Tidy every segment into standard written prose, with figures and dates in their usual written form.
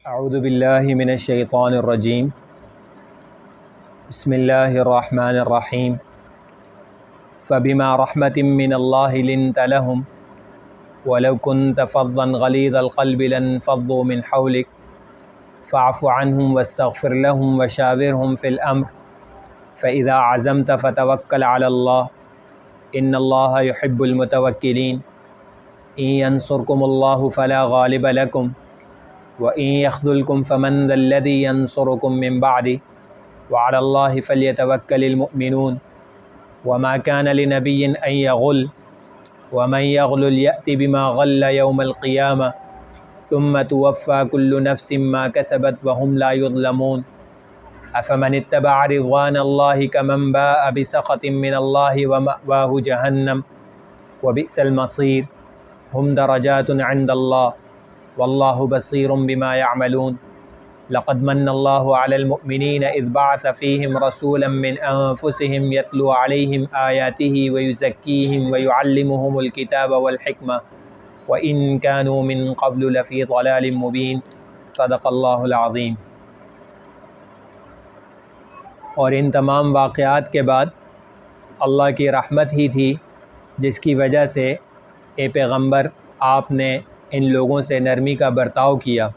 اعوذ باللہ من الشیطان الرجیم بسم اللہ الرحمن الرحیم فبما رحمت من اللہ لنت لهم ولو كنت فظا غلیظ القلب لانفضوا من حولك فاعف عنهم واستغفر لهم وشاورهم في الامر فاذا عزمت فتوکل علی اللہ ان اللہ يحب المتوکلین ان ينصركم اللہ فلا غالب لكم وَإِن يَخْذُلْكُمْ فَمَنْ ذَا الَّذِي يَنْصُرُكُم مِّن بَعْدِهِ وَعَلَى اللَّهِ فَلْيَتَوَكَّلِ الْمُؤْمِنُونَ وَمَا كَانَ لِنَبِيٍّ أَن يَغُلَّ وَمَن يَغْلُلْ يَأْتِ بِمَا غَلَّ يَوْمَ الْقِيَامَةِ ثُمَّ تُوَفَّى كُلُّ نَفْسٍ مَّا كَسَبَتْ وَهُمْ لَا يُظْلَمُونَ أَفَمَنِ اتَّبَعَ رِضْوَانَ اللَّهِ كَمَن بَاءَ بِسَخَطٍ مِّنَ اللَّهِ وَمَأْوَاهُ جَهَنَّمُ وَبِئْسَ الْمَصِيرُ هُمْ دَرَجَاتٌ عِندَ اللَّهِ واللہ بصیر بما يعملون لقد من اللہ علی المؤمنین اذ بعث فیہم رسولا من انفسہم یتلو علیہم آیاتہ ویزکیہم ویعلمہم الکتاب والحکمہ وإن كانوا من قبل لفی ضلال مبین صدق اللہ العظیم۔ اور ان تمام واقعات کے بعد اللہ کی رحمت ہی تھی جس کی وجہ سے اے پیغمبر آپ نے ان لوگوں سے نرمی کا برتاؤ کیا۔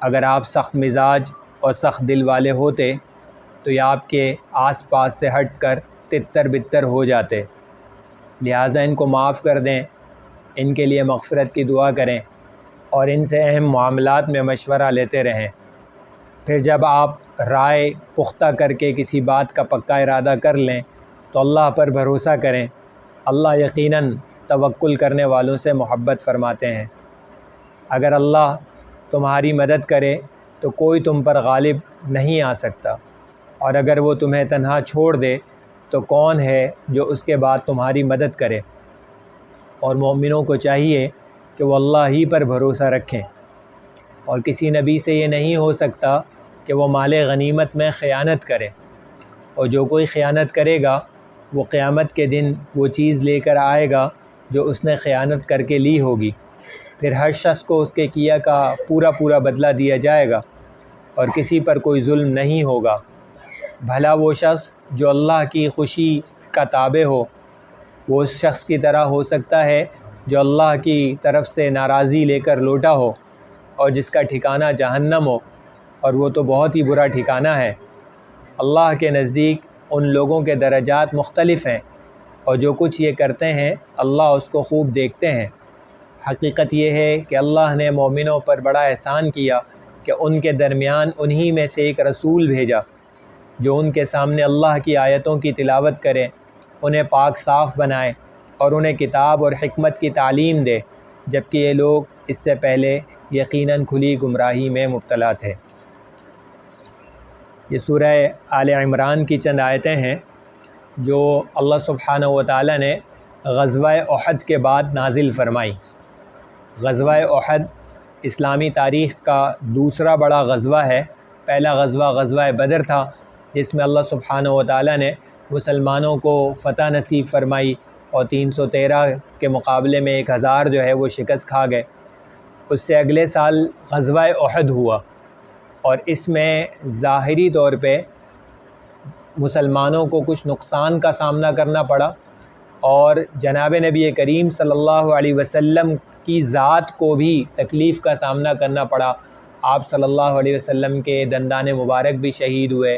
اگر آپ سخت مزاج اور سخت دل والے ہوتے تو یہ آپ کے آس پاس سے ہٹ کر تتر بتر ہو جاتے، لہٰذا ان کو معاف کر دیں، ان کے لیے مغفرت کی دعا کریں اور ان سے اہم معاملات میں مشورہ لیتے رہیں۔ پھر جب آپ رائے پختہ کر کے کسی بات کا پکا ارادہ کر لیں تو اللہ پر بھروسہ کریں، اللہ یقیناً توکل کرنے والوں سے محبت فرماتے ہیں۔ اگر اللہ تمہاری مدد کرے تو کوئی تم پر غالب نہیں آ سکتا، اور اگر وہ تمہیں تنہا چھوڑ دے تو کون ہے جو اس کے بعد تمہاری مدد کرے۔ اور مومنوں کو چاہیے کہ وہ اللہ ہی پر بھروسہ رکھیں، اور کسی نبی سے یہ نہیں ہو سکتا کہ وہ مال غنیمت میں خیانت کرے، اور جو کوئی خیانت کرے گا وہ قیامت کے دن وہ چیز لے کر آئے گا جو اس نے خیانت کر کے لی ہوگی، پھر ہر شخص کو اس کے کیا کا پورا بدلہ دیا جائے گا اور کسی پر کوئی ظلم نہیں ہوگا۔ بھلا وہ شخص جو اللہ کی خوشی کا تابع ہو وہ اس شخص کی طرح ہو سکتا ہے جو اللہ کی طرف سے ناراضی لے کر لوٹا ہو اور جس کا ٹھکانہ جہنم ہو، اور وہ تو بہت ہی برا ٹھکانہ ہے۔ اللہ کے نزدیک ان لوگوں کے درجات مختلف ہیں، اور جو کچھ یہ کرتے ہیں اللہ اس کو خوب دیکھتے ہیں۔ حقیقت یہ ہے کہ اللہ نے مومنوں پر بڑا احسان کیا کہ ان کے درمیان انہی میں سے ایک رسول بھیجا جو ان کے سامنے اللہ کی آیتوں کی تلاوت کرے، انہیں پاک صاف بنائے اور انہیں کتاب اور حکمت کی تعلیم دے، جبکہ یہ لوگ اس سے پہلے یقیناً کھلی گمراہی میں مبتلا تھے۔ یہ سورہ آل عمران کی چند آیتیں ہیں جو اللہ سبحانہ و تعالیٰ نے غزوہ احد کے بعد نازل فرمائی۔ غزوہ احد اسلامی تاریخ کا دوسرا بڑا غزوہ ہے۔ پہلا غزوہ بدر تھا، جس میں اللہ سبحانہ و تعالیٰ نے مسلمانوں کو فتح نصیب فرمائی اور 313 کے مقابلے میں 1000 جو ہے وہ شکست کھا گئے۔ اس سے اگلے سال غزوہ احد ہوا، اور اس میں ظاہری طور پہ مسلمانوں کو کچھ نقصان کا سامنا کرنا پڑا، اور جناب نبی کریم صلی اللہ علیہ وسلم کی ذات کو بھی تکلیف کا سامنا کرنا پڑا۔ آپ صلی اللہ علیہ وسلم کے دندان مبارک بھی شہید ہوئے،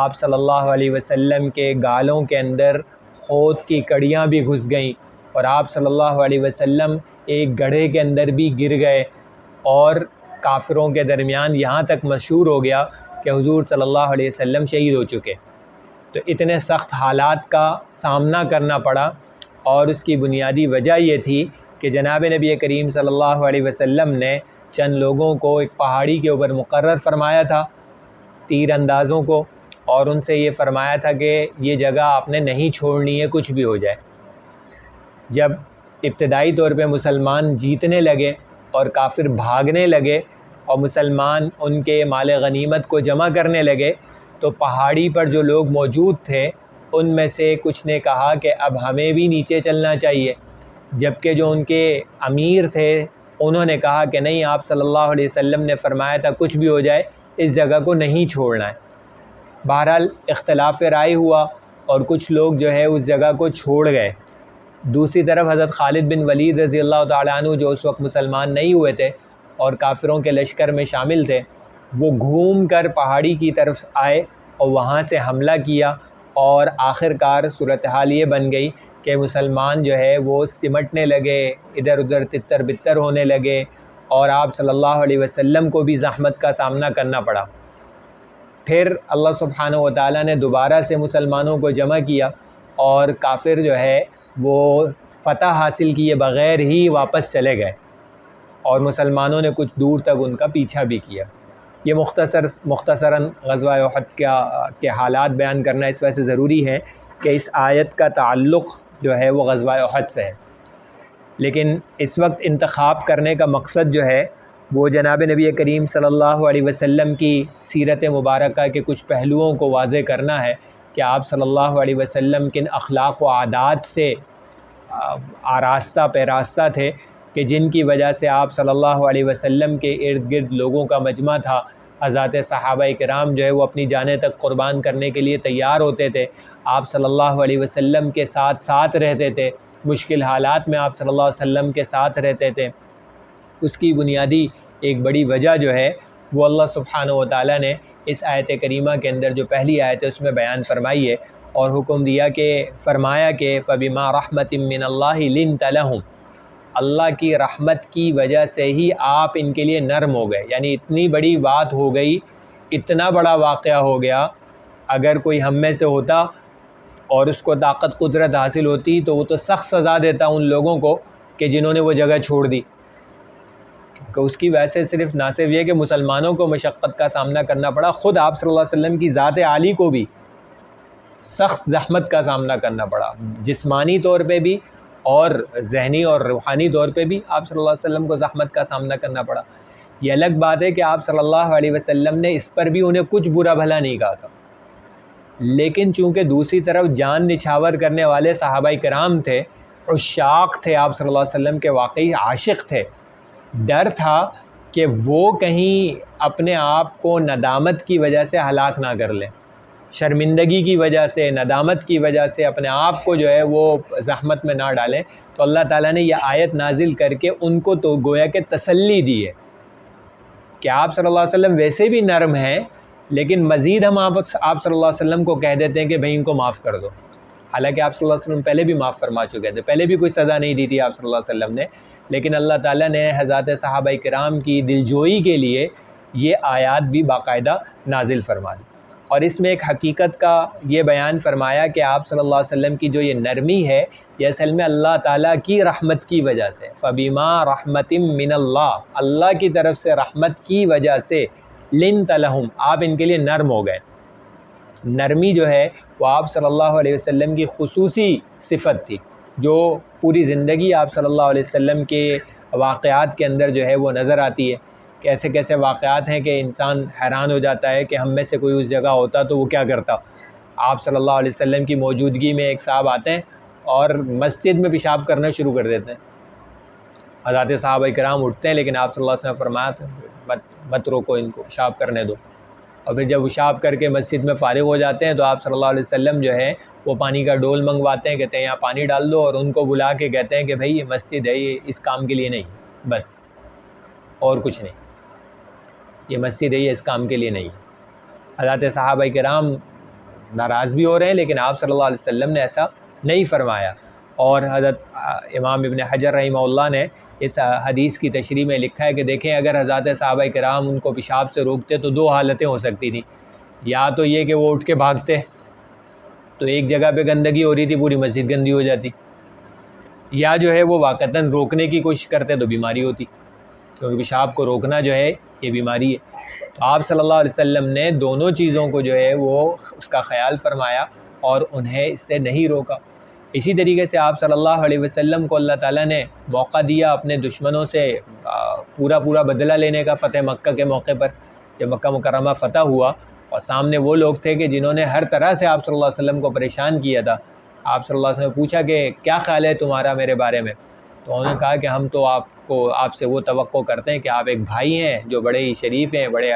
آپ صلی اللہ علیہ وسلم کے گالوں کے اندر خود کی کڑیاں بھی گھس گئیں، اور آپ صلی اللہ علیہ وسلم ایک گڑھے کے اندر بھی گر گئے، اور کافروں کے درمیان یہاں تک مشہور ہو گیا کہ حضور صلی اللہ علیہ وسلم شہید ہو چکے۔ تو اتنے سخت حالات کا سامنا کرنا پڑا، اور اس کی بنیادی وجہ یہ تھی کہ جناب نبی کریم صلی اللہ علیہ وسلم نے چند لوگوں کو ایک پہاڑی کے اوپر مقرر فرمایا تھا، تیر اندازوں کو، اور ان سے یہ فرمایا تھا کہ یہ جگہ آپ نے نہیں چھوڑنی ہے کچھ بھی ہو جائے۔ جب ابتدائی طور پہ مسلمان جیتنے لگے اور کافر بھاگنے لگے اور مسلمان ان کے مال غنیمت کو جمع کرنے لگے، تو پہاڑی پر جو لوگ موجود تھے ان میں سے کچھ نے کہا کہ اب ہمیں بھی نیچے چلنا چاہیے، جبکہ جو ان کے امیر تھے انہوں نے کہا کہ نہیں، آپ صلی اللہ علیہ وسلم نے فرمایا تھا کچھ بھی ہو جائے اس جگہ کو نہیں چھوڑنا ہے۔ بہرحال اختلاف رائے ہوا اور کچھ لوگ جو ہے اس جگہ کو چھوڑ گئے۔ دوسری طرف حضرت خالد بن ولید رضی اللہ تعالیٰ عنہ جو اس وقت مسلمان نہیں ہوئے تھے اور کافروں کے لشکر میں شامل تھے، وہ گھوم کر پہاڑی کی طرف آئے اور وہاں سے حملہ کیا، اور آخر کار صورتحال یہ بن گئی کہ مسلمان جو ہے وہ سمٹنے لگے، ادھر ادھر تتر بتر ہونے لگے، اور آپ صلی اللہ علیہ وسلم کو بھی زحمت کا سامنا کرنا پڑا۔ پھر اللہ سبحانہ و تعالیٰ نے دوبارہ سے مسلمانوں کو جمع کیا اور کافر جو ہے وہ فتح حاصل کیے بغیر ہی واپس چلے گئے، اور مسلمانوں نے کچھ دور تک ان کا پیچھا بھی کیا۔ یہ مختصراً غزوہ احد کے حالات بیان کرنا اس وجہ سے ضروری ہے کہ اس آیت کا تعلق جو ہے وہ غزوہ احد سے ہے، لیکن اس وقت انتخاب کرنے کا مقصد جو ہے وہ جناب نبی کریم صلی اللہ علیہ وسلم کی سیرت مبارکہ کے کچھ پہلوؤں کو واضح کرنا ہے کہ آپ صلی اللہ علیہ وسلم کن اخلاق و عادات سے آراستہ پیراستہ تھے کہ جن کی وجہ سے آپ صلی اللہ علیہ وسلم کے ارد گرد لوگوں کا مجمع تھا۔ حضرات صحابہ کرام جو ہے وہ اپنی جانیں تک قربان کرنے کے لیے تیار ہوتے تھے، آپ صلی اللہ علیہ وسلم کے ساتھ رہتے تھے، مشکل حالات میں آپ صلی اللہ علیہ وسلم کے ساتھ رہتے تھے۔ اس کی بنیادی ایک بڑی وجہ جو ہے وہ اللہ سبحانہ و تعالیٰ نے اس آیت کریمہ کے اندر جو پہلی آیت ہے اس میں بیان فرمائی ہے، اور حکم دیا کہ فرمایا کہ فَبِمَا رَحْمَةٍ مِّنَ اللَّهِ لِنْتَ لَهُمْ، اللہ کی رحمت کی وجہ سے ہی آپ ان کے لیے نرم ہو گئے، یعنی اتنی بڑی بات ہو گئی، اتنا بڑا واقعہ ہو گیا، اگر کوئی ہم میں سے ہوتا اور اس کو طاقت قدرت حاصل ہوتی تو وہ تو سخت سزا دیتا ان لوگوں کو کہ جنہوں نے وہ جگہ چھوڑ دی، کہ اس کی وجہ سے صرف نہ صرف یہ کہ مسلمانوں کو مشقت کا سامنا کرنا پڑا، خود آپ صلی اللہ علیہ وسلم کی ذات عالی کو بھی سخت زحمت کا سامنا کرنا پڑا، جسمانی طور پہ بھی اور ذہنی اور روحانی طور پہ بھی آپ صلی اللہ علیہ وسلم کو زحمت کا سامنا کرنا پڑا۔ یہ الگ بات ہے کہ آپ صلی اللہ علیہ وسلم نے اس پر بھی انہیں کچھ برا بھلا نہیں کہا تھا، لیکن چونکہ دوسری طرف جان نچھاور کرنے والے صحابہ کرام تھے، عشاق تھے، آپ صلی اللہ علیہ وسلم کے واقعی عاشق تھے، ڈر تھا کہ وہ کہیں اپنے آپ کو ندامت کی وجہ سے ہلاک نہ کر لیں، شرمندگی کی وجہ سے، ندامت کی وجہ سے اپنے آپ کو جو ہے وہ زحمت میں نہ ڈالیں، تو اللہ تعالیٰ نے یہ آیت نازل کر کے ان کو تو گویا کہ تسلی دی ہے کہ آپ صلی اللہ علیہ وسلم ویسے بھی نرم ہیں، لیکن مزید ہم آپ صلی اللہ علیہ وسلم کو کہہ دیتے ہیں کہ بھائی ان کو معاف کر دو، حالانکہ آپ صلی اللہ علیہ وسلم پہلے بھی معاف فرما چکے تھے، پہلے بھی کوئی سزا نہیں دی تھی آپ صلی اللہ علیہ وسلم نے، لیکن اللہ تعالیٰ نے حضرات صحابہ کرام کی دلجوئی کے لیے یہ آیات بھی باقاعدہ نازل فرما دی، اور اس میں ایک حقیقت کا یہ بیان فرمایا کہ آپ صلی اللہ علیہ وسلم کی جو یہ نرمی ہے یہ اصل میں اللہ تعالیٰ کی رحمت کی وجہ سے، فَبِمَا رَحْمَةٍ مِّنَ اللَّهِ، اللہ کی طرف سے رحمت کی وجہ سے، لِنْتَ لَهُمْ، آپ ان کے لیے نرم ہو گئے۔ نرمی جو ہے وہ آپ صلی اللہ علیہ وسلم کی خصوصی صفت تھی، جو پوری زندگی آپ صلی اللہ علیہ وسلم کے واقعات کے اندر جو ہے وہ نظر آتی ہے، کہ ایسے کیسے واقعات ہیں کہ انسان حیران ہو جاتا ہے کہ ہم میں سے کوئی اس جگہ ہوتا تو وہ کیا کرتا۔ آپ صلی اللہ علیہ وسلم کی موجودگی میں ایک صاحب آتے ہیں اور مسجد میں پیشاب کرنا شروع کر دیتے ہیں، حضرات صحابہ کرام اٹھتے ہیں، لیکن آپ صلی اللہ علیہ وسلم فرمایا مت روکو ان کو، پیشاب کرنے دو، اور پھر جب پیشاب کر کے مسجد میں فارغ ہو جاتے ہیں تو آپ صلی اللہ علیہ وسلم جو ہے وہ پانی کا ڈول منگواتے ہیں، کہتے ہیں یہاں پانی ڈال دو، اور ان کو بلا کے کہتے ہیں کہ بھائی یہ مسجد ہے، یہ اس کام کے لیے نہیں، بس اور کچھ نہیں، یہ مسجد ہے، یہ اس کام کے لیے نہیں۔ حضرات صحابہ کرام ناراض بھی ہو رہے ہیں، لیکن آپ صلی اللہ علیہ وسلم نے ایسا نہیں فرمایا، اور حضرت امام ابن حجر رحمہ اللہ نے اس حدیث کی تشریح میں لکھا ہے کہ دیکھیں اگر حضرات صحابہ کرام ان کو پیشاب سے روکتے تو دو حالتیں ہو سکتی تھیں، یا تو یہ کہ وہ اٹھ کے بھاگتے تو ایک جگہ پہ گندگی ہو رہی تھی پوری مسجد گندی ہو جاتی، یا جو ہے وہ واقعتاً روکنے کی کوشش کرتے تو بیماری ہوتی، کیونکہ پیشاب کو روکنا جو ہے یہ بیماری ہے۔ تو آپ صلی اللہ علیہ وسلم نے دونوں چیزوں کو جو ہے وہ اس کا خیال فرمایا اور انہیں اس سے نہیں روکا۔ اسی طریقے سے آپ صلی اللہ علیہ وسلم کو اللہ تعالیٰ نے موقع دیا اپنے دشمنوں سے پورا بدلہ لینے کا، فتح مکہ کے موقع پر جب مکہ مکرمہ فتح ہوا اور سامنے وہ لوگ تھے کہ جنہوں نے ہر طرح سے آپ صلی اللہ علیہ وسلم کو پریشان کیا تھا، آپ صلی اللہ علیہ وسلم نے پوچھا کہ کیا خیال ہے تمہارا میرے بارے میں؟ تو انہوں نے کہا کہ ہم تو آپ سے وہ توقع کرتے ہیں کہ آپ ایک بھائی ہیں جو بڑے ہی شریف ہیں، بڑے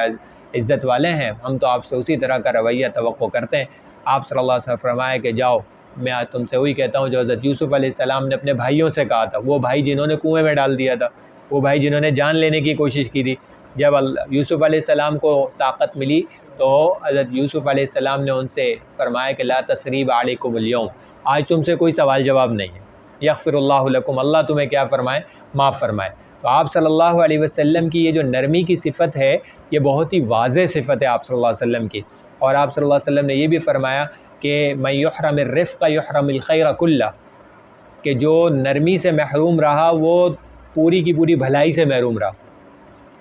عزت والے ہیں، ہم تو آپ سے اسی طرح کا رویہ توقع کرتے ہیں۔ آپ صلی اللہ علیہ وسلم فرمایا کہ جاؤ، میں آج تم سے وہی کہتا ہوں جو حضرت یوسف علیہ السلام نے اپنے بھائیوں سے کہا تھا، وہ بھائی جنہوں نے کنویں میں ڈال دیا تھا، وہ بھائی جنہوں نے جان لینے کی کوشش کی تھی۔ جب یوسف علیہ السلام کو طاقت ملی تو حضرت یوسف علیہ السلام نے ان سے فرمایا کہ لا تثریب علیکم اليوم، آج تم سے کوئی سوال جواب نہیں ہے، یغفر اللہ لکم، اللہ تمہیں کیا فرمائے، معاف فرمائے۔ تو آپ صلی اللہ علیہ وسلم کی یہ جو نرمی کی صفت ہے، یہ بہت ہی واضح صفت ہے آپ صلی اللہ علیہ وسلم کی۔ اور آپ صلی اللہ علیہ وسلم نے یہ بھی فرمایا کہ من یحرم الرفق یحرم الخیر کلہ، کہ جو نرمی سے محروم رہا وہ پوری کی پوری بھلائی سے محروم رہا۔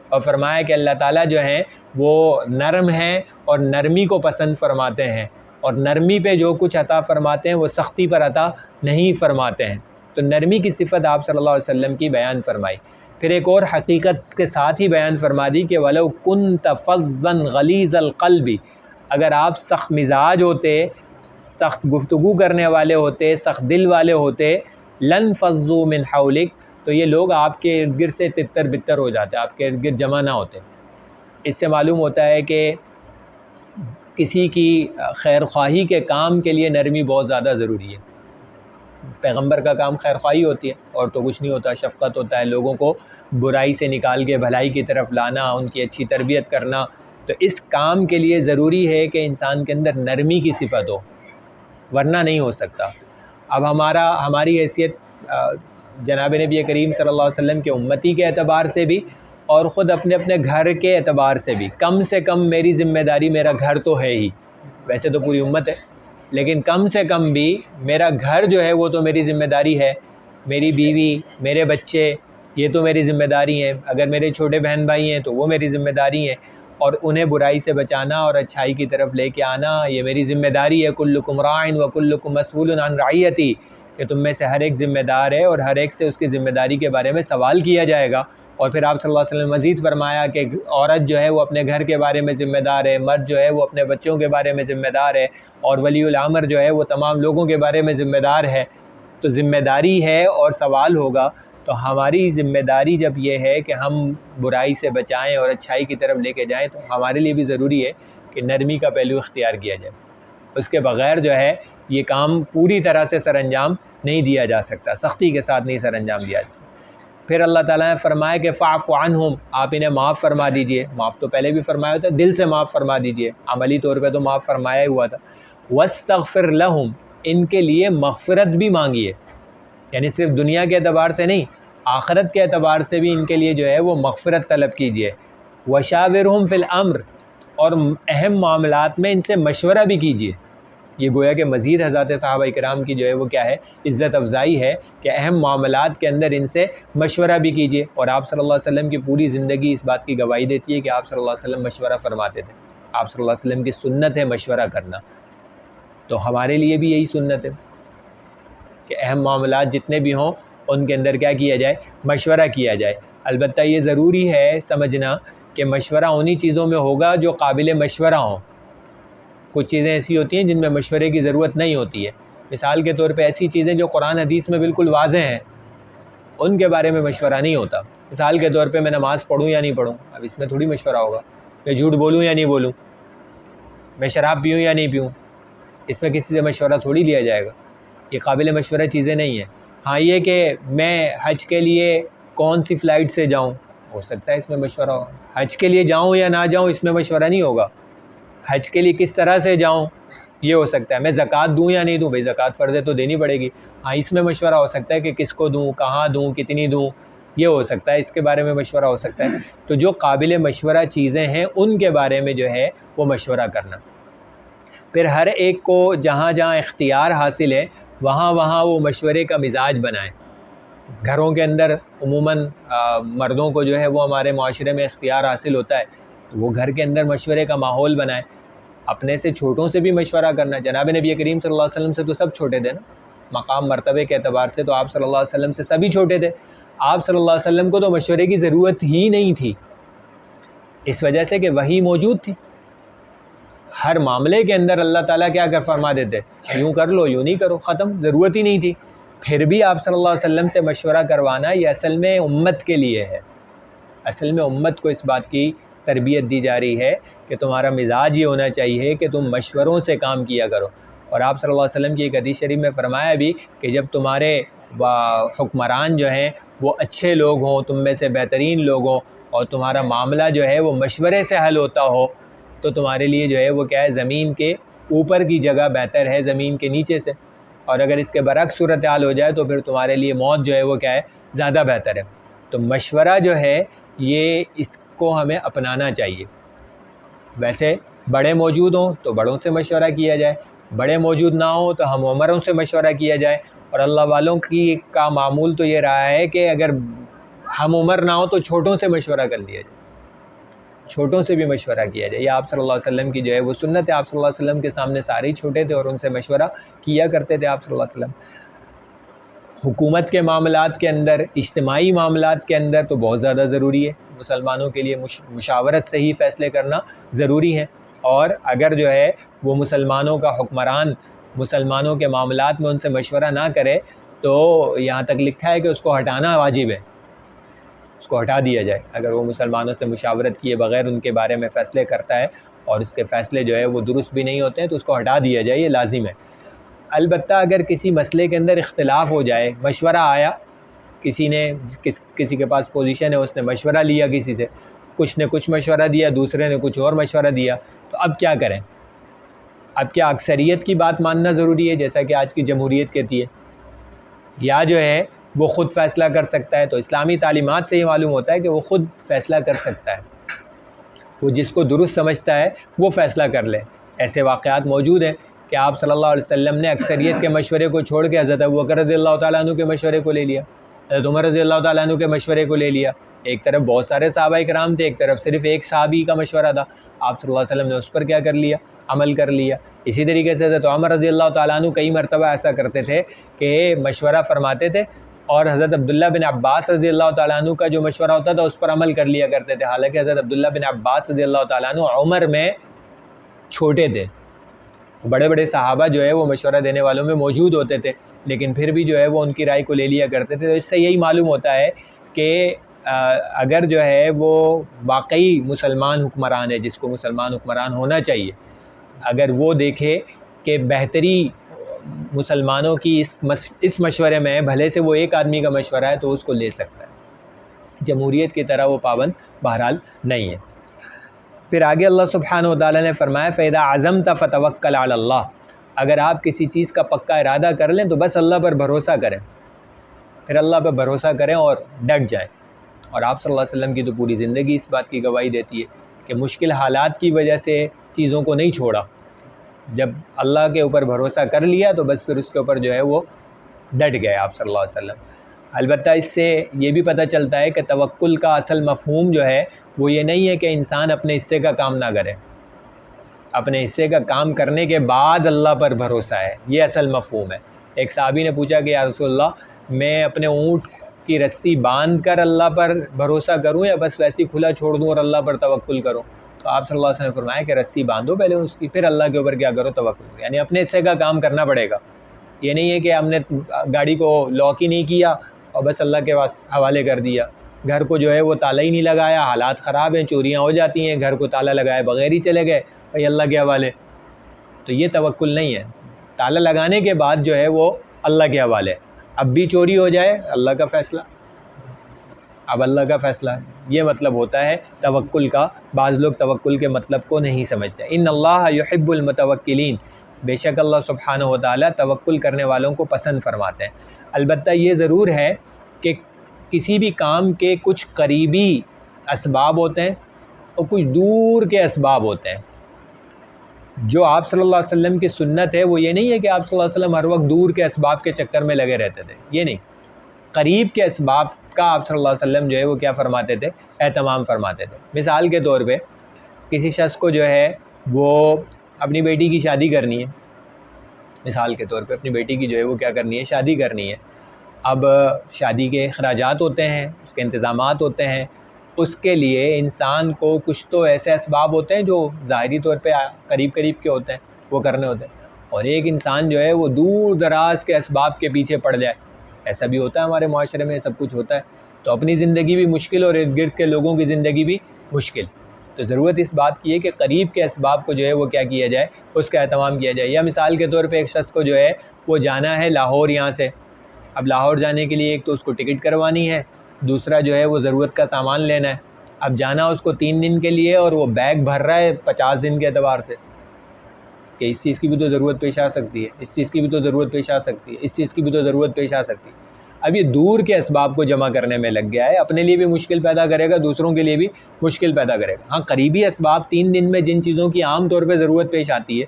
اور فرمایا کہ اللہ تعالیٰ جو ہیں وہ نرم ہیں اور نرمی کو پسند فرماتے ہیں، اور نرمی پہ جو کچھ عطا فرماتے ہیں وہ سختی پر عطا نہیں فرماتے ہیں۔ تو نرمی کی صفت آپ صلی اللہ علیہ وسلم کی بیان فرمائی۔ پھر ایک اور حقیقت کے ساتھ ہی بیان فرما دی کہ وَلَوْ كُنْتَ فَظًّا غَلِيظَ الْقَلْبِ، اگر آپ سخت مزاج ہوتے، سخت گفتگو کرنے والے ہوتے، سخت دل والے ہوتے، لَنْ فَضُّوا مِنْ حَوْلِكَ، تو یہ لوگ آپ کے ارد گرد سے تتر بتر ہو جاتے، آپ کے ارد گرد جمع نہ ہوتے۔ اس سے معلوم ہوتا ہے کہ کسی کی خیر خواہی کے کام کے لیے نرمی بہت زیادہ ضروری ہے۔ پیغمبر کا کام خیر خواہی ہوتی ہے، اور تو کچھ نہیں ہوتا، شفقت ہوتا ہے، لوگوں کو برائی سے نکال کے بھلائی کی طرف لانا، ان کی اچھی تربیت کرنا۔ تو اس کام کے لیے ضروری ہے کہ انسان کے اندر نرمی کی صفت ہو، ورنہ نہیں ہو سکتا۔ اب ہماری حیثیت جناب نبی کریم صلی اللہ علیہ وسلم کے امتی کے اعتبار سے بھی، اور خود اپنے گھر کے اعتبار سے کم میری ذمہ داری، میرا گھر تو ہے ہی، ویسے تو پوری امت ہے، لیکن کم سے کم بھی میرا گھر جو ہے وہ تو میری ذمہ داری ہے، میری بیوی، میرے بچے، یہ تو میری ذمہ داری ہیں، اگر میرے چھوٹے بہن بھائی ہیں تو وہ میری ذمہ داری ہیں، اور انہیں برائی سے بچانا اور اچھائی کی طرف لے کے آنا یہ میری ذمہ داری ہے۔ کلکم راع وکلکم مسئول عن رعیتی، کہ تم میں سے ہر ایک ذمہ دار ہے اور ہر ایک سے اس کی ذمہ داری کے بارے میں سوال کیا جائے گا۔ اور پھر آپ صلی اللہ علیہ وسلم نے مزید فرمایا کہ عورت جو ہے وہ اپنے گھر کے بارے میں ذمہ دار ہے، مرد جو ہے وہ اپنے بچوں کے بارے میں ذمہ دار ہے، اور ولی الامر جو ہے وہ تمام لوگوں کے بارے میں ذمہ دار ہے۔ تو ذمہ داری ہے اور سوال ہوگا، تو ہماری ذمہ داری جب یہ ہے کہ ہم برائی سے بچائیں اور اچھائی کی طرف لے کے جائیں، تو ہمارے لیے بھی ضروری ہے کہ نرمی کا پہلو اختیار کیا جائے۔ اس کے بغیر جو ہے یہ کام پوری طرح سے سر انجام نہیں دیا جا سکتا، سختی کے ساتھ نہیں سر انجام دیا جا سکتا۔ پھر اللہ تعالیٰ نے فرمایا کہ فاعف عنہم، آپ انہیں معاف فرما دیجئے۔ معاف تو پہلے بھی فرمایا ہوتا ہے، دل سے معاف فرما دیجئے، عملی طور پہ تو معاف فرمایا ہی ہوا تھا۔ واستغفر لہم، ان کے لیے مغفرت بھی مانگیے، یعنی صرف دنیا کے اعتبار سے نہیں، آخرت کے اعتبار سے بھی ان کے لیے جو ہے وہ مغفرت طلب کیجئے۔ وشاورہم فی الامر، اور اہم معاملات میں ان سے مشورہ بھی کیجئے۔ یہ گویا کہ مزید حضرات صحابہ کرام کی جو ہے وہ کیا ہے، عزت افزائی ہے کہ اہم معاملات کے اندر ان سے مشورہ بھی کیجیے۔ اور آپ صلی اللہ علیہ وسلم کی پوری زندگی اس بات کی گواہی دیتی ہے کہ آپ صلی اللہ علیہ وسلم مشورہ فرماتے تھے۔ آپ صلی اللہ علیہ وسلم کی سنت ہے مشورہ کرنا، تو ہمارے لیے بھی یہی سنت ہے کہ اہم معاملات جتنے بھی ہوں ان کے اندر کیا کیا جائے، مشورہ کیا جائے۔ البتہ یہ ضروری ہے سمجھنا کہ مشورہ انہی چیزوں میں ہوگا جو قابل مشورہ ہوں۔ کچھ چیزیں ایسی ہوتی ہیں جن میں مشورے کی ضرورت نہیں ہوتی ہے، مثال کے طور پہ ایسی چیزیں جو قرآن حدیث میں بالکل واضح ہیں، ان کے بارے میں مشورہ نہیں ہوتا۔ مثال کے طور پہ میں نماز پڑھوں یا نہیں پڑھوں، اب اس میں تھوڑی مشورہ ہوگا۔ میں جھوٹ بولوں یا نہیں بولوں، میں شراب پیوں یا نہیں پیوں، اس میں کسی سے مشورہ تھوڑی لیا جائے گا، یہ قابل مشورہ چیزیں نہیں ہیں۔ ہاں یہ کہ میں حج کے لیے کون سی فلائٹ سے جاؤں، ہو سکتا ہے اس میں مشورہ ہو۔ حج کے لیے جاؤں یا نہ جاؤں اس میں مشورہ نہیں ہوگا۔ حج کے لیے کس طرح سے جاؤں یہ ہو سکتا ہے۔ میں زکوٰۃ دوں یا نہیں دوں، بھائی زکوٰۃ فرض ہے تو دینی پڑے گی، ہاں اس میں مشورہ ہو سکتا ہے کہ کس کو دوں، کہاں دوں، کتنی دوں، یہ ہو سکتا ہے، اس کے بارے میں مشورہ ہو سکتا ہے۔ تو جو قابل مشورہ چیزیں ہیں ان کے بارے میں جو ہے وہ مشورہ کرنا۔ پھر ہر ایک کو جہاں جہاں اختیار حاصل ہے وہاں وہاں وہ مشورے کا مزاج بنائیں۔ گھروں کے اندر عموماً مردوں کو جو ہے وہ ہمارے معاشرے میں اختیار حاصل ہوتا ہے، تو وہ گھر کے اندر مشورے کا ماحول بنائیں۔ اپنے سے چھوٹوں سے بھی مشورہ کرنا، جناب نبی کریم صلی اللہ علیہ وسلم سے تو سب چھوٹے تھے نا، مقام مرتبے کے اعتبار سے تو آپ صلی اللہ علیہ وسلم سے سبھی چھوٹے تھے، آپ صلی اللہ علیہ وسلم کو تو مشورے کی ضرورت ہی نہیں تھی، اس وجہ سے کہ وحی موجود تھی۔ ہر معاملے کے اندر اللہ تعالیٰ کیا فرما دیتے، یوں کر لو یوں نہیں کرو، ختم، ضرورت ہی نہیں تھی۔ پھر بھی آپ صلی اللہ علیہ وسلم سے مشورہ کروانا یہ اصل میں امت کے لیے ہے. اصل میں امت کو اس بات کی تربیت دی جا رہی ہے کہ تمہارا مزاج یہ ہونا چاہیے کہ تم مشوروں سے کام کیا کرو. اور آپ صلی اللہ علیہ وسلم کی ایک حدیث شریف میں فرمایا بھی کہ جب تمہارے حکمران جو ہیں وہ اچھے لوگ ہوں، تم میں سے بہترین لوگ ہوں، اور تمہارا معاملہ جو ہے وہ مشورے سے حل ہوتا ہو، تو تمہارے لیے جو ہے وہ کیا ہے، زمین کے اوپر کی جگہ بہتر ہے زمین کے نیچے سے. اور اگر اس کے برعکس صورتحال ہو جائے تو پھر تمہارے لیے موت جو ہے وہ کیا ہے، زیادہ بہتر ہے. تو مشورہ جو ہے یہ اس کو ہمیں اپنانا چاہیے. ویسے بڑے موجود ہوں تو بڑوں سے مشورہ کیا جائے، بڑے موجود نہ ہوں تو ہم عمروں سے مشورہ کیا جائے. اور اللہ والوں کا معمول تو یہ رہا ہے کہ اگر ہم عمر نہ ہوں تو چھوٹوں سے مشورہ کر لیا جائے، چھوٹوں سے بھی مشورہ کیا جائے. یہ آپ صلی اللہ علیہ وسلم کی جو ہے وہ سنت ہے. آپ صلی اللہ علیہ وسلم کے سامنے سارے ہی چھوٹے تھے اور ان سے مشورہ کیا کرتے تھے آپ صلی اللہ علیہ وسلم. حکومت کے معاملات کے اندر، اجتماعی معاملات کے اندر تو بہت زیادہ ضروری ہے. مسلمانوں کے لیے مشاورت سے ہی فیصلے کرنا ضروری ہے. اور اگر جو ہے وہ مسلمانوں کا حکمران مسلمانوں کے معاملات میں ان سے مشورہ نہ کرے تو یہاں تک لکھا ہے کہ اس کو ہٹانا واجب ہے، اس کو ہٹا دیا جائے. اگر وہ مسلمانوں سے مشاورت کیے بغیر ان کے بارے میں فیصلے کرتا ہے اور اس کے فیصلے جو ہے وہ درست بھی نہیں ہوتے ہیں تو اس کو ہٹا دیا جائے، یہ لازم ہے. البتہ اگر کسی مسئلے کے اندر اختلاف ہو جائے، مشورہ آیا، کسی کے پاس پوزیشن ہے، اس نے مشورہ لیا کسی سے، کچھ نے کچھ مشورہ دیا، دوسرے نے کچھ اور مشورہ دیا، تو اب کیا کریں؟ اب کیا اکثریت کی بات ماننا ضروری ہے جیسا کہ آج کی جمہوریت کہتی ہے، یا جو ہے وہ خود فیصلہ کر سکتا ہے؟ تو اسلامی تعلیمات سے یہ معلوم ہوتا ہے کہ وہ خود فیصلہ کر سکتا ہے، وہ جس کو درست سمجھتا ہے وہ فیصلہ کر لے. ایسے واقعات موجود ہیں کہ آپ صلی اللہ علیہ وسلم نے اکثریت کے مشورے کو چھوڑ کے حضرت ابوبکر رضی اللہ تعالیٰ عنہ کے مشورے کو لے لیا، حضرت عمر رضی اللہ تعالیٰ عنہ کے مشورے کو لے لیا. ایک طرف بہت سارے صحابہ کرام تھے، ایک طرف صرف ایک صحابی کا مشورہ تھا، آپ صلی اللہ علیہ وسلم نے اس پر کیا کر لیا؟ عمل کر لیا. اسی طریقے سے حضرت عمر رضی اللہ تعالیٰ عنہ کئی مرتبہ ایسا کرتے تھے کہ مشورہ فرماتے تھے اور حضرت عبداللہ بن عباس رضی اللہ تعالیٰ عنہ کا جو مشورہ ہوتا تھا اس پر عمل کر لیا کرتے تھے. حالانکہ حضرت عبداللہ بن عباس رضی اللہ تعالیٰ عنہ عمر میں چھوٹے تھے، بڑے بڑے صحابہ جو ہے وہ مشورہ دینے والوں میں موجود ہوتے تھے، لیکن پھر بھی جو ہے وہ ان کی رائے کو لے لیا کرتے تھے. تو اس سے یہی معلوم ہوتا ہے کہ اگر جو ہے وہ واقعی مسلمان حکمران ہے، جس کو مسلمان حکمران ہونا چاہیے، اگر وہ دیکھے کہ بہتری مسلمانوں کی اس مشورے میں بھلے سے وہ ایک آدمی کا مشورہ ہے تو اس کو لے سکتا ہے. جمہوریت کی طرح وہ پابند بہرحال نہیں ہے. پھر آگے اللہ سبحانہ و تعالیٰ نے فرمایا فَإِذَا عَزَمْتَ فَتَوَكَّلْ عَلَى اللَّهِ، اگر آپ کسی چیز کا پکا ارادہ کر لیں تو بس اللہ پر بھروسہ کریں، پھر اللہ پر بھروسہ کریں اور ڈٹ جائیں. اور آپ صلی اللہ علیہ وسلم کی تو پوری زندگی اس بات کی گواہی دیتی ہے کہ مشکل حالات کی وجہ سے چیزوں کو نہیں چھوڑا، جب اللہ کے اوپر بھروسہ کر لیا تو بس پھر اس کے اوپر جو ہے وہ ڈٹ گئے آپ صلی اللہ علیہ وسلم. البتہ اس سے یہ بھی پتہ چلتا ہے کہ توکل کا اصل مفہوم جو ہے وہ یہ نہیں ہے کہ انسان اپنے حصے کا کام نہ کرے، اپنے حصے کا کام کرنے کے بعد اللہ پر بھروسہ ہے، یہ اصل مفہوم ہے. ایک صحابی نے پوچھا کہ یا رسول اللہ میں اپنے اونٹ کی رسی باندھ کر اللہ پر بھروسہ کروں یا بس ویسے ہی کھلا چھوڑ دوں اور اللہ پر توکل کروں؟ تو آپ صلی اللہ علیہ وسلم نے فرمایا کہ رسی باندھو پہلے اس کی، پھر اللہ کے اوپر کیا کرو؟ توکل کرو. یعنی اپنے حصے کا کام کرنا پڑے گا. یہ نہیں ہے کہ ہم نے گاڑی کو لاک ہی نہیں کیا اور بس اللہ کے حوالے کر دیا، گھر کو جو ہے وہ تالا ہی نہیں لگایا، حالات خراب ہیں، چوریاں ہو جاتی ہیں، گھر کو تالا لگائے بغیر ہی چلے گئے بھائی اللہ کے حوالے. تو یہ توکل نہیں ہے. تالا لگانے کے بعد جو ہے وہ اللہ کے حوالے، اب بھی چوری ہو جائے اللہ کا فیصلہ، اب اللہ کا فیصلہ. یہ مطلب ہوتا ہے توکل کا. بعض لوگ توکل کے مطلب کو نہیں سمجھتے. ان اللہ یحب المتوکلین، بے شک اللہ سبحانہ و تعالیٰ توکل کرنے والوں کو پسند فرماتے ہیں. البتہ یہ ضرور ہے کہ کسی بھی کام کے کچھ قریبی اسباب ہوتے ہیں اور کچھ دور کے اسباب ہوتے ہیں. جو آپ صلی اللہ علیہ وسلم کی سنت ہے وہ یہ نہیں ہے کہ آپ صلی اللہ علیہ وسلم ہر وقت دور کے اسباب کے چکر میں لگے رہتے تھے، یہ نہیں. قریب کے اسباب کا آپ صلی اللہ علیہ وسلم جو ہے وہ کیا فرماتے تھے؟ اہتمام فرماتے تھے. مثال کے طور پہ کسی شخص کو جو ہے وہ اپنی بیٹی کی شادی کرنی ہے، مثال کے طور پہ اپنی بیٹی کی جو ہے وہ کیا کرنی ہے؟ شادی کرنی ہے. اب شادی کے اخراجات ہوتے ہیں، اس کے انتظامات ہوتے ہیں، اس کے لیے انسان کو کچھ تو ایسے اسباب ہوتے ہیں جو ظاہری طور پہ قریب قریب کے ہوتے ہیں، وہ کرنے ہوتے ہیں، اور ایک انسان جو ہے وہ دور دراز کے اسباب کے پیچھے پڑ جائے ایسا بھی ہوتا ہے ہمارے معاشرے میں، سب کچھ ہوتا ہے، تو اپنی زندگی بھی مشکل اور ارد گرد کے لوگوں کی زندگی بھی مشکل. تو ضرورت اس بات کی ہے کہ قریب کے اسباب کو جو ہے وہ کیا کیا جائے، اس کا اہتمام کیا جائے. یا مثال کے طور پہ ایک شخص کو جو ہے وہ جانا ہے لاہور یہاں سے. اب لاہور جانے کے لیے ایک تو اس کو ٹکٹ کروانی ہے، دوسرا جو ہے وہ ضرورت کا سامان لینا ہے. اب جانا اس کو 3 دن کے لیے اور وہ بیگ بھر رہا ہے 50 دن کے اعتبار سے کہ اس چیز کی بھی تو ضرورت پیش آ سکتی ہے، اس چیز کی بھی تو ضرورت پیش آ سکتی ہے، اس چیز کی بھی تو ضرورت پیش آ سکتی ہے. اب یہ دور کے اسباب کو جمع کرنے میں لگ گیا ہے، اپنے لیے بھی مشکل پیدا کرے گا، دوسروں کے لیے بھی مشکل پیدا کرے گا. ہاں قریبی اسباب 3 دن میں جن چیزوں کی عام طور پہ ضرورت پیش آتی ہے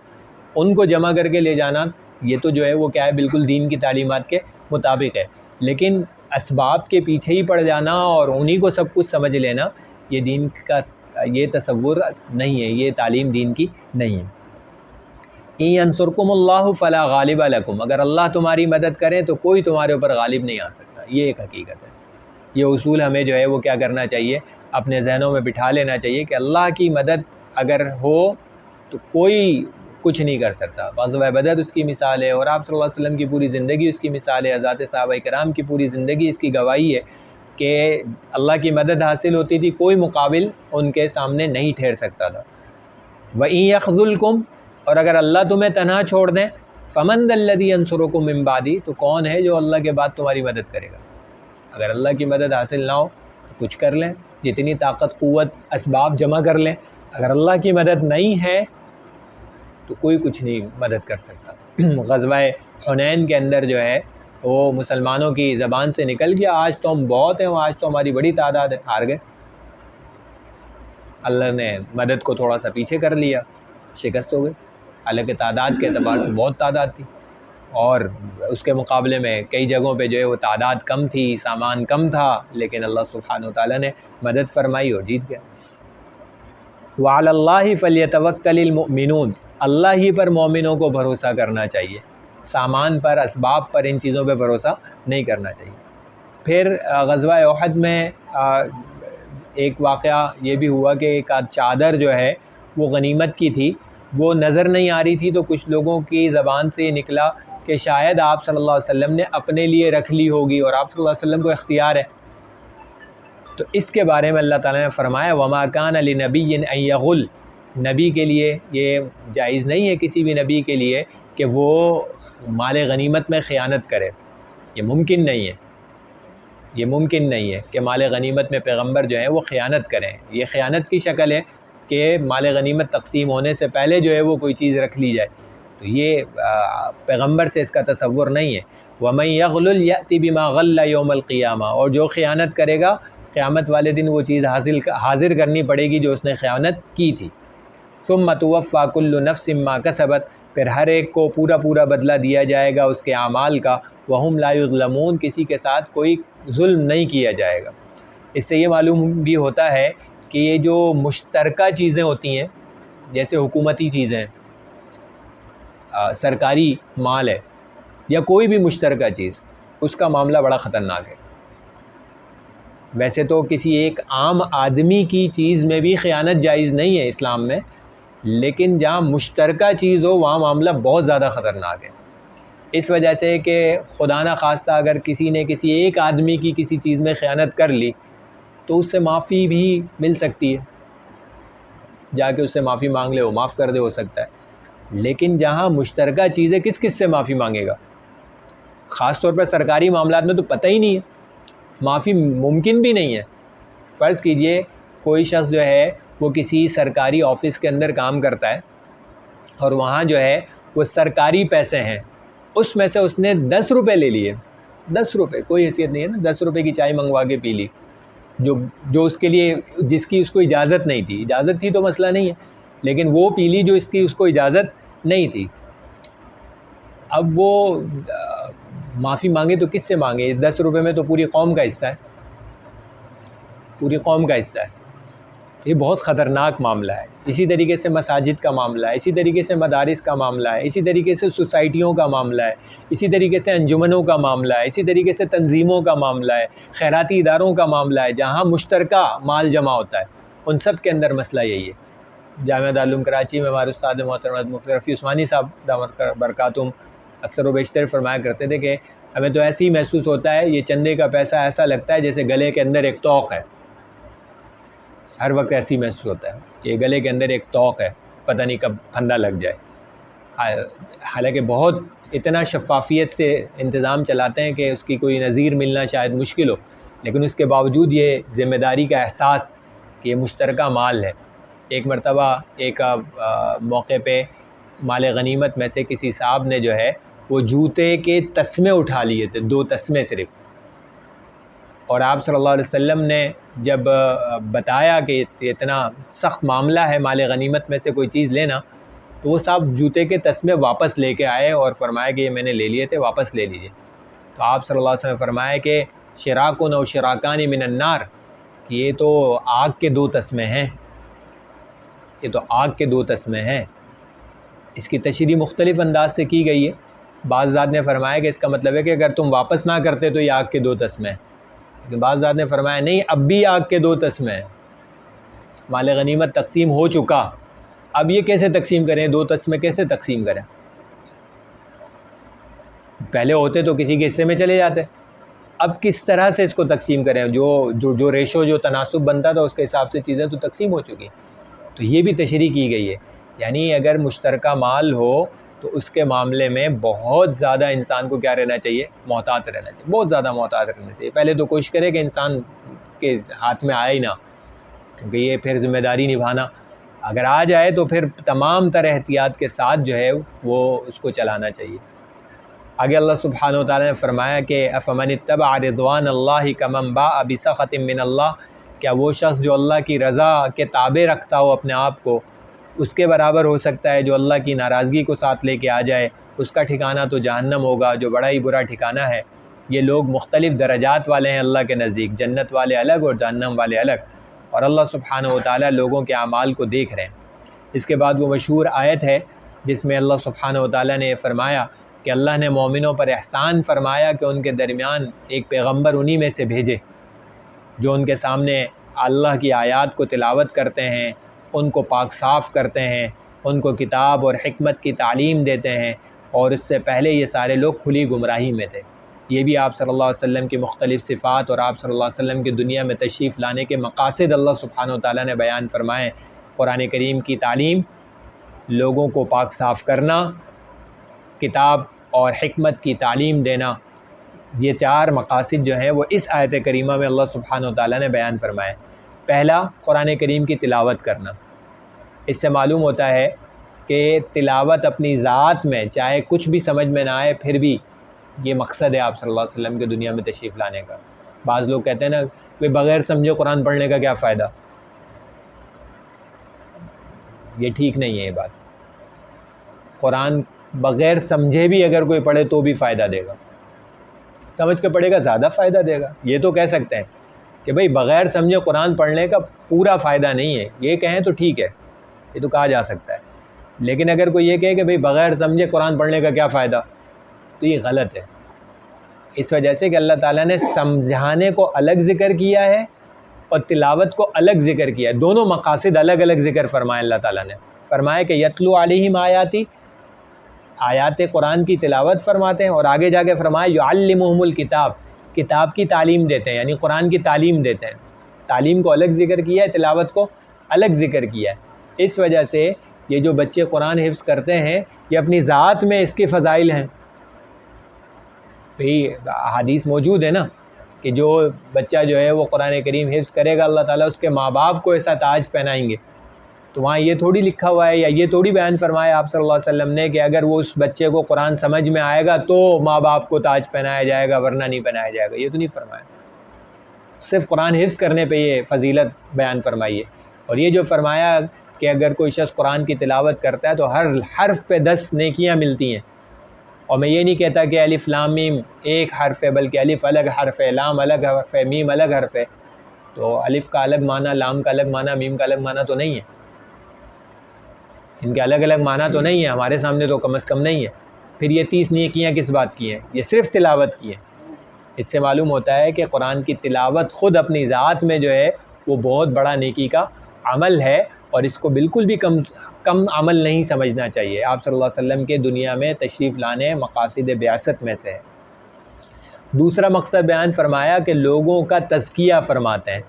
ان کو جمع کر کے لے جانا، یہ تو جو ہے وہ کیا ہے، بالکل دین کی تعلیمات کے مطابق ہے. لیکن اسباب کے پیچھے ہی پڑ جانا اور انہی کو سب کچھ سمجھ لینا، یہ دین کا یہ تصور نہیں ہے، یہ تعلیم دین کی نہیں ہے. ان ینصرکم اللہ فلا غالب لکم، اگر اللہ تمہاری مدد کرے تو کوئی تمہارے اوپر غالب نہیں آ سکتا. یہ ایک حقیقت ہے. یہ اصول ہمیں جو ہے وہ کیا کرنا چاہیے، اپنے ذہنوں میں بٹھا لینا چاہیے کہ اللہ کی مدد اگر ہو تو کوئی کچھ نہیں کر سکتا. غزوہ بدر اس کی مثال ہے، اور آپ صلی اللہ علیہ وسلم کی پوری زندگی اس کی مثال ہے، حضرات صحابہ کرام کی پوری زندگی اس کی گواہی ہے کہ اللہ کی مدد حاصل ہوتی تھی، کوئی مقابل ان کے سامنے نہیں ٹھہر سکتا تھا. وَإِن يَخْذُلْكُمْ، اور اگر اللہ تمہیں تنہا چھوڑ دیں، فَمَنْ ذَا الَّذِي يَنْصُرُكُم مِّن بَعْدِهِ، تو کون ہے جو اللہ کے بعد تمہاری مدد کرے گا. اگر اللہ کی مدد حاصل نہ ہو تو کچھ کر لیں، جتنی طاقت قوت اسباب جمع کر لیں. اگر اللہ کی مدد نہیں ہے تو کوئی کچھ نہیں مدد کر سکتا. غزوہ حنین کے اندر جو ہے وہ مسلمانوں کی زبان سے نکل گیا، آج تو ہم بہت ہیں، آج تو ہماری بڑی تعداد ہے. ہار گئے. اللہ نے مدد کو تھوڑا سا پیچھے کر لیا، شکست ہو گئی. حالانکہ تعداد کے اعتبار سے بہت تعداد تھی، اور اس کے مقابلے میں کئی جگہوں پہ جو ہے وہ تعداد کم تھی، سامان کم تھا، لیکن اللہ سبحانہ وتعالیٰ نے مدد فرمائی اور جیت گیا. وَعَلَى اللَّهِ فَلْيَتَوَكَّلِ الْمُؤْمِنُونَ، اللہ ہی پر مومنوں کو بھروسہ کرنا چاہیے، سامان پر، اسباب پر، ان چیزوں پہ بھروسہ نہیں کرنا چاہیے. پھر غزوہ احد میں ایک واقعہ یہ بھی ہوا کہ ایک چادر جو ہے وہ غنیمت کی تھی، وہ نظر نہیں آ رہی تھی، تو کچھ لوگوں کی زبان سے یہ نکلا کہ شاید آپ صلی اللہ علیہ وسلم نے اپنے لیے رکھ لی ہوگی، اور آپ صلی اللہ علیہ وسلم کو اختیار ہے. تو اس کے بارے میں اللہ تعالیٰ نے فرمایا وَمَا كَانَ لِنَبِيٍّ أَن يَغُلَّ، نبی کے لیے یہ جائز نہیں ہے، کسی بھی نبی کے لیے، کہ وہ مال غنیمت میں خیانت کرے. یہ ممکن نہیں ہے، یہ ممکن نہیں ہے کہ مال غنیمت میں پیغمبر جو ہیں وہ خیانت کریں. یہ خیانت کی شکل ہے کہ مال غنیمت تقسیم ہونے سے پہلے جو ہے وہ کوئی چیز رکھ لی جائے. تو یہ پیغمبر سے اس کا تصور نہیں ہے. وَمَن يَغْلُلْ يَأْتِ بِمَا غَلَّ يَوْمَ الْقِيَامَةِ، اور جو خیانت کرے گا قیامت والے دن وہ چیز حاضر کرنی پڑے گی جو اس نے خیانت کی تھی. ثُمَّ تُوَفَّى كُلُّ نَفْسٍ مَّا كَسَبَتْ، پھر ہر ایک کو پورا بدلہ دیا جائے گا اس کے اعمال کا. وَهُمْ لَا يُظْلَمُونَ، کسی کے ساتھ کوئی ظلم نہیں کیا جائے گا. اس سے یہ معلوم بھی ہوتا ہے کہ یہ جو مشترکہ چیزیں ہوتی ہیں، جیسے حکومتی چیزیں، سرکاری مال ہے، یا کوئی بھی مشترکہ چیز، اس کا معاملہ بڑا خطرناک ہے. ویسے تو کسی ایک عام آدمی کی چیز میں بھی خیانت جائز نہیں ہے اسلام میں، لیکن جہاں مشترکہ چیز ہو وہاں معاملہ بہت زیادہ خطرناک ہے. اس وجہ سے کہ خدا نہ خواستہ اگر کسی نے کسی ایک آدمی کی کسی چیز میں خیانت کر لی تو اس سے معافی بھی مل سکتی ہے، جا کے اس سے معافی مانگ لے، وہ معاف کر دے، ہو سکتا ہے. لیکن جہاں مشترکہ چیزیں، کس سے معافی مانگے گا؟ خاص طور پر سرکاری معاملات میں تو پتہ ہی نہیں ہے، معافی ممکن بھی نہیں ہے. فرض کیجئے کوئی شخص جو ہے وہ کسی سرکاری آفس کے اندر کام کرتا ہے، اور وہاں جو ہے وہ سرکاری پیسے ہیں، اس میں سے اس نے 10 روپے لے لیے. 10 روپے، کوئی حیثیت نہیں ہے نا، 10 روپے کی چائے منگوا کے پی لی، جو اس کے لیے، جس کی اس کو اجازت نہیں تھی. اجازت تھی تو مسئلہ نہیں ہے، لیکن وہ پی لی جو اس کی اس کو اجازت نہیں تھی. اب وہ معافی مانگے تو کس سے مانگے؟ 10 روپے میں تو پوری قوم کا حصہ ہے، پوری قوم کا حصہ ہے. یہ بہت خطرناک معاملہ ہے. اسی طریقے سے مساجد کا معاملہ ہے، اسی طریقے سے مدارس کا معاملہ ہے، اسی طریقے سے سوسائٹیوں کا معاملہ ہے، اسی طریقے سے انجمنوں کا معاملہ ہے، اسی طریقے سے تنظیموں کا معاملہ ہے، خیراتی اداروں کا معاملہ ہے، جہاں مشترکہ مال جمع ہوتا ہے. ان سب کے اندر مسئلہ یہی ہے. جامعہ دارالعلوم کراچی میں ہمارے استاد محترم مفتی رفیع عثمانی صاحب دامت برکاتہم اکثر و بیشتر فرمایا کرتے تھے کہ ہمیں تو ایسے ہی محسوس ہوتا ہے، یہ چندے کا پیسہ ایسا لگتا ہے جیسے گلے کے اندر ایک توق ہے، ہر وقت ایسے ہی محسوس ہوتا ہے کہ یہ گلے کے اندر ایک توق ہے، پتہ نہیں کب پھندا لگ جائے۔ حالانکہ بہت اتنا شفافیت سے انتظام چلاتے ہیں کہ اس کی کوئی نظیر ملنا شاید مشکل ہو، لیکن اس کے باوجود یہ ذمہ داری کا احساس کہ یہ مشترکہ مال ہے۔ ایک مرتبہ ایک موقع پہ مال غنیمت میں سے کسی صاحب نے جو ہے وہ جوتے کے تسمے اٹھا لیے تھے، 2 تسمے صرف، اور آپ صلی اللہ علیہ وسلم نے جب بتایا کہ اتنا سخت معاملہ ہے مال غنیمت میں سے کوئی چیز لینا، تو وہ صاحب جوتے کے تسمے واپس لے کے آئے اور فرمایا کہ یہ میں نے لے لیے تھے، واپس لے لیجیے۔ تو آپ صلی اللہ علیہ وسلم نے فرمایا کہ شراکن و شراکان من النار، کہ یہ تو آگ کے 2 تسمے ہیں، یہ تو آگ کے 2 تسمے ہیں۔ اس کی تشریح مختلف انداز سے کی گئی ہے۔ بعض حضرات نے فرمایا کہ اس کا مطلب ہے کہ اگر تم واپس نہ کرتے تو یہ آگ کے 2 تسمے ہیں، لیکن بعض حضرات نے فرمایا نہیں، اب بھی آگ کے 2 تسمے ہیں، مال غنیمت تقسیم ہو چکا، اب یہ کیسے تقسیم کریں، 2 تسمے کیسے تقسیم کریں؟ پہلے ہوتے تو کسی کے حصے میں چلے جاتے، اب کس طرح سے اس کو تقسیم کریں؟ جو ریشو، جو تناسب بنتا تھا اس کے حساب سے چیزیں تو تقسیم ہو چکی، تو یہ بھی تشریح کی گئی ہے۔ یعنی اگر مشترکہ مال ہو تو اس کے معاملے میں بہت زیادہ انسان کو کیا رہنا چاہیے؟ محتاط رہنا چاہیے، بہت زیادہ محتاط رہنا چاہیے۔ پہلے تو کوشش کرے کہ انسان کے ہاتھ میں آئے ہی نہ، کیونکہ یہ پھر ذمہ داری نبھانا، اگر آ جائے تو پھر تمام تر احتیاط کے ساتھ جو ہے وہ اس کو چلانا چاہیے۔ آگے اللہ سبحانہ وتعالی نے فرمایا کہ افمن اتبع رضوان اللہ کمن باء بسخط من اللہ، کیا وہ شخص جو اللہ کی رضا کے تابع رکھتا ہو اپنے آپ کو، اس کے برابر ہو سکتا ہے جو اللہ کی ناراضگی کو ساتھ لے کے آ جائے؟ اس کا ٹھکانہ تو جہنم ہوگا، جو بڑا ہی برا ٹھکانہ ہے۔ یہ لوگ مختلف درجات والے ہیں اللہ کے نزدیک، جنت والے الگ اور جہنم والے الگ، اور اللہ سبحانہ وتعالی لوگوں کے اعمال کو دیکھ رہے ہیں۔ اس کے بعد وہ مشہور آیت ہے جس میں اللہ سبحانہ وتعالی نے یہ فرمایا کہ اللہ نے مومنوں پر احسان فرمایا کہ ان کے درمیان ایک پیغمبر انہی میں سے بھیجے جو ان کے سامنے اللہ کی آیات کو تلاوت کرتے ہیں، ان کو پاک صاف کرتے ہیں، ان کو کتاب اور حکمت کی تعلیم دیتے ہیں، اور اس سے پہلے یہ سارے لوگ کھلی گمراہی میں تھے۔ یہ بھی آپ صلی اللہ علیہ وسلم کی مختلف صفات اور آپ صلی اللہ علیہ وسلم کی دنیا میں تشریف لانے کے مقاصد اللہ سبحانہ وتعالی نے بیان فرمائے۔ قرآن کریم کی تعلیم، لوگوں کو پاک صاف کرنا، کتاب اور حکمت کی تعلیم دینا، یہ 4 مقاصد جو ہیں وہ اس آیت کریمہ میں اللہ سبحانہ وتعالی نے بیان فرمائے۔ پہلا، قرآن کریم کی تلاوت کرنا۔ اس سے معلوم ہوتا ہے کہ تلاوت اپنی ذات میں چاہے کچھ بھی سمجھ میں نہ آئے پھر بھی یہ مقصد ہے آپ صلی اللہ علیہ وسلم کے دنیا میں تشریف لانے کا۔ بعض لوگ کہتے ہیں نا کہ بغیر سمجھے قرآن پڑھنے کا کیا فائدہ؟ یہ ٹھیک نہیں ہے یہ بات۔ قرآن بغیر سمجھے بھی اگر کوئی پڑھے تو بھی فائدہ دے گا، سمجھ کے پڑھے گا زیادہ فائدہ دے گا۔ یہ تو کہہ سکتے ہیں کہ بھئی بغیر سمجھے قرآن پڑھنے کا پورا فائدہ نہیں ہے، یہ کہیں تو ٹھیک ہے، یہ تو کہا جا سکتا ہے، لیکن اگر کوئی یہ کہے کہ بھئی بغیر سمجھے قرآن پڑھنے کا کیا فائدہ، تو یہ غلط ہے۔ اس وجہ سے کہ اللہ تعالیٰ نے سمجھانے کو الگ ذکر کیا ہے اور تلاوت کو الگ ذکر کیا ہے، دونوں مقاصد الگ الگ ذکر فرمائے اللہ تعالیٰ نے۔ فرمایا کہ یتلو علیہم آیاتی، آیات قرآن کی تلاوت فرماتے ہیں، اور آگے جا کے فرمایا یعلمہم الکتاب، کتاب کی تعلیم دیتے ہیں، یعنی قرآن کی تعلیم دیتے ہیں۔ تعلیم کو الگ ذکر کیا ہے، تلاوت کو الگ ذکر کیا ہے۔ اس وجہ سے یہ جو بچے قرآن حفظ کرتے ہیں یہ اپنی ذات میں اس کے فضائل ہیں۔ بھئی حدیث موجود ہے نا کہ جو بچہ جو ہے وہ قرآن کریم حفظ کرے گا اللہ تعالیٰ اس کے ماں باپ کو ایسا تاج پہنائیں گے۔ تو وہاں یہ تھوڑی لکھا ہوا ہے یا یہ تھوڑی بیان فرمایا آپ صلی اللہ علیہ وسلم نے کہ اگر وہ اس بچے کو قرآن سمجھ میں آئے گا تو ماں باپ کو تاج پہنایا جائے گا ورنہ نہیں پہنایا جائے گا، یہ تو نہیں فرمایا۔ صرف قرآن حفظ کرنے پہ یہ فضیلت بیان فرمائی ہے۔ اور یہ جو فرمایا کہ اگر کوئی شخص قرآن کی تلاوت کرتا ہے تو ہر حرف پہ 10 نیکیاں ملتی ہیں، اور میں یہ نہیں کہتا کہ الف لام میم ایک حرف ہے، بلکہ الف الگ حرف ہے، لام الگ حرف ہے، میم الگ حرف ہے، تو الف کا الگ معنی، لام کا الگ معنی، میم کا الگ معنی تو نہیں ہے، ان کے الگ الگ معنی تو نہیں ہے، ہمارے سامنے تو کم از کم نہیں ہے۔ پھر یہ 30 نیکیاں کس بات کی ہیں؟ یہ صرف تلاوت کی ہیں۔ اس سے معلوم ہوتا ہے کہ قرآن کی تلاوت خود اپنی ذات میں جو ہے وہ بہت بڑا نیکی کا عمل ہے، اور اس کو بالکل بھی کم عمل نہیں سمجھنا چاہیے۔ آپ صلی اللہ علیہ وسلم کے دنیا میں تشریف لانے مقاصد بعثت میں سے ہے۔ دوسرا مقصد بیان فرمایا کہ لوگوں کا تزکیہ فرماتے ہیں۔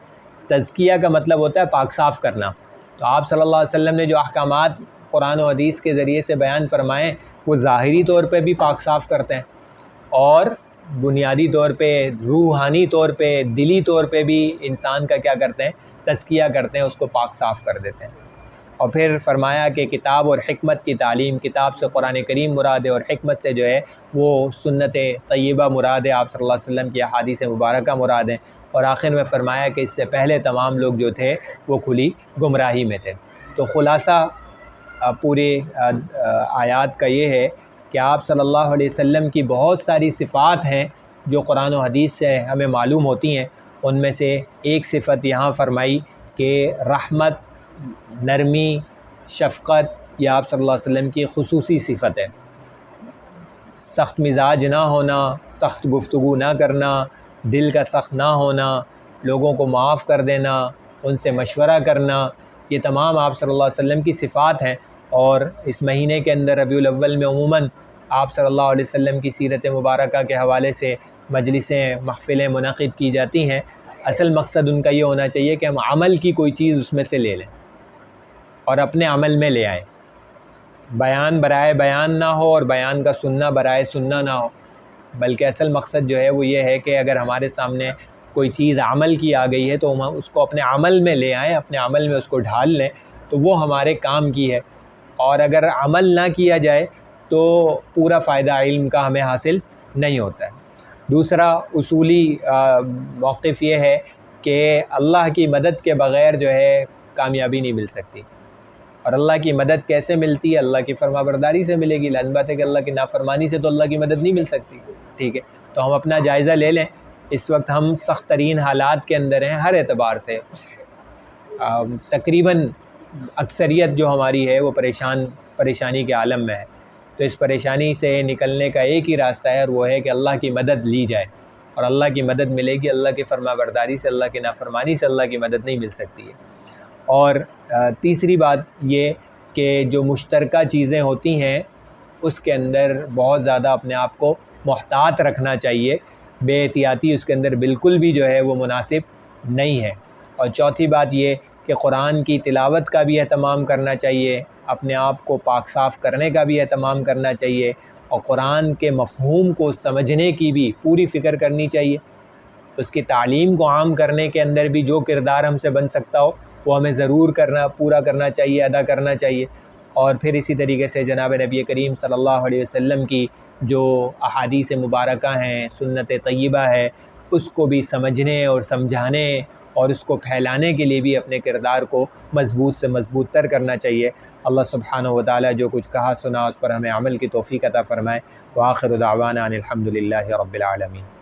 تزکیہ کا مطلب ہوتا ہے پاک صاف کرنا۔ تو آپ صلی اللہ علیہ وسلم نے جو احکامات قرآن و حدیث کے ذریعے سے بیان فرمائے وہ ظاہری طور پہ بھی پاک صاف کرتے ہیں، اور بنیادی طور پہ، روحانی طور پہ، دلی طور پہ بھی انسان کا کیا کرتے ہیں؟ تزکیہ کرتے ہیں، اس کو پاک صاف کر دیتے ہیں۔ اور پھر فرمایا کہ کتاب اور حکمت کی تعلیم، کتاب سے قرآن کریم مراد ہے، اور حکمت سے جو ہے وہ سنت طیبہ مراد ہے، آپ صلی اللہ علیہ وسلم کی احادیث مبارکہ مراد ہیں۔ اور آخر میں فرمایا کہ اس سے پہلے تمام لوگ جو تھے وہ کھلی گمراہی میں تھے۔ تو خلاصہ پورے آیات کا یہ ہے کہ آپ صلی اللہ علیہ وسلم کی بہت ساری صفات ہیں جو قرآن و حدیث سے ہمیں معلوم ہوتی ہیں۔ ان میں سے ایک صفت یہاں فرمائی کہ رحمت، نرمی، شفقت، یہ آپ صلی اللہ علیہ وسلم کی خصوصی صفت ہے۔ سخت مزاج نہ ہونا، سخت گفتگو نہ کرنا، دل کا سخت نہ ہونا، لوگوں کو معاف کر دینا، ان سے مشورہ کرنا، یہ تمام آپ صلی اللہ علیہ وسلم کی صفات ہیں۔ اور اس مہینے کے اندر ربیع الاول میں عموماً آپ صلی اللہ علیہ وسلم کی سیرت مبارکہ کے حوالے سے مجلسیں، محفلیں منعقد کی جاتی ہیں۔ اصل مقصد ان کا یہ ہونا چاہیے کہ ہم عمل کی کوئی چیز اس میں سے لے لیں اور اپنے عمل میں لے آئیں۔ بیان برائے بیان نہ ہو اور بیان کا سننا برائے سننا نہ ہو، بلکہ اصل مقصد جو ہے وہ یہ ہے کہ اگر ہمارے سامنے کوئی چیز عمل کی آ گئی ہے تو ہم اس کو اپنے عمل میں لے آئیں، اپنے عمل میں اس کو ڈھال لیں، تو وہ ہمارے کام کی ہے۔ اور اگر عمل نہ کیا جائے تو پورا فائدہ علم کا ہمیں حاصل نہیں ہوتا ہے۔ دوسرا اصولی موقف یہ ہے کہ اللہ کی مدد کے بغیر جو ہے کامیابی نہیں مل سکتی۔ اور اللہ کی مدد کیسے ملتی ہے؟ اللہ کی فرما برداری سے ملے گی۔ لازم بات ہے کہ اللہ کی نافرمانی سے تو اللہ کی مدد نہیں مل سکتی، ٹھیک ہے؟ تو ہم اپنا جائزہ لے لیں۔ اس وقت ہم سخت ترین حالات کے اندر ہیں ہر اعتبار سے۔ تقریباً اکثریت جو ہماری ہے وہ پریشانی کے عالم میں ہے۔ تو اس پریشانی سے نکلنے کا ایک ہی راستہ ہے، اور وہ ہے کہ اللہ کی مدد لی جائے، اور اللہ کی مدد ملے گی اللہ کی فرما برداری سے، اللہ کی نافرمانی سے اللہ کی مدد نہیں مل سکتی ہے۔ اور تیسری بات یہ کہ جو مشترکہ چیزیں ہوتی ہیں اس کے اندر بہت زیادہ اپنے آپ کو محتاط رکھنا چاہیے، بے احتیاطی اس کے اندر بالکل بھی جو ہے وہ مناسب نہیں ہے۔ اور چوتھی بات یہ کہ قرآن کی تلاوت کا بھی اہتمام کرنا چاہیے، اپنے آپ کو پاک صاف کرنے کا بھی اہتمام کرنا چاہیے، اور قرآن کے مفہوم کو سمجھنے کی بھی پوری فکر کرنی چاہیے۔ اس کی تعلیم کو عام کرنے کے اندر بھی جو کردار ہم سے بن سکتا ہو وہ ہمیں ضرور پورا کرنا چاہیے، ادا کرنا چاہیے۔ اور پھر اسی طریقے سے جناب نبی کریم صلی اللہ علیہ وسلم کی جو احادیث مبارکہ ہیں، سنت طیبہ ہے، اس کو بھی سمجھنے اور سمجھانے اور اس کو پھیلانے کے لیے بھی اپنے کردار کو مضبوط سے مضبوط تر کرنا چاہیے۔ اللہ سبحانہ و تعالیٰ جو کچھ کہا سنا اس پر ہمیں عمل کی توفیق عطا فرمائے۔ وآخر دعوانا ان الحمد للہ رب العالمین۔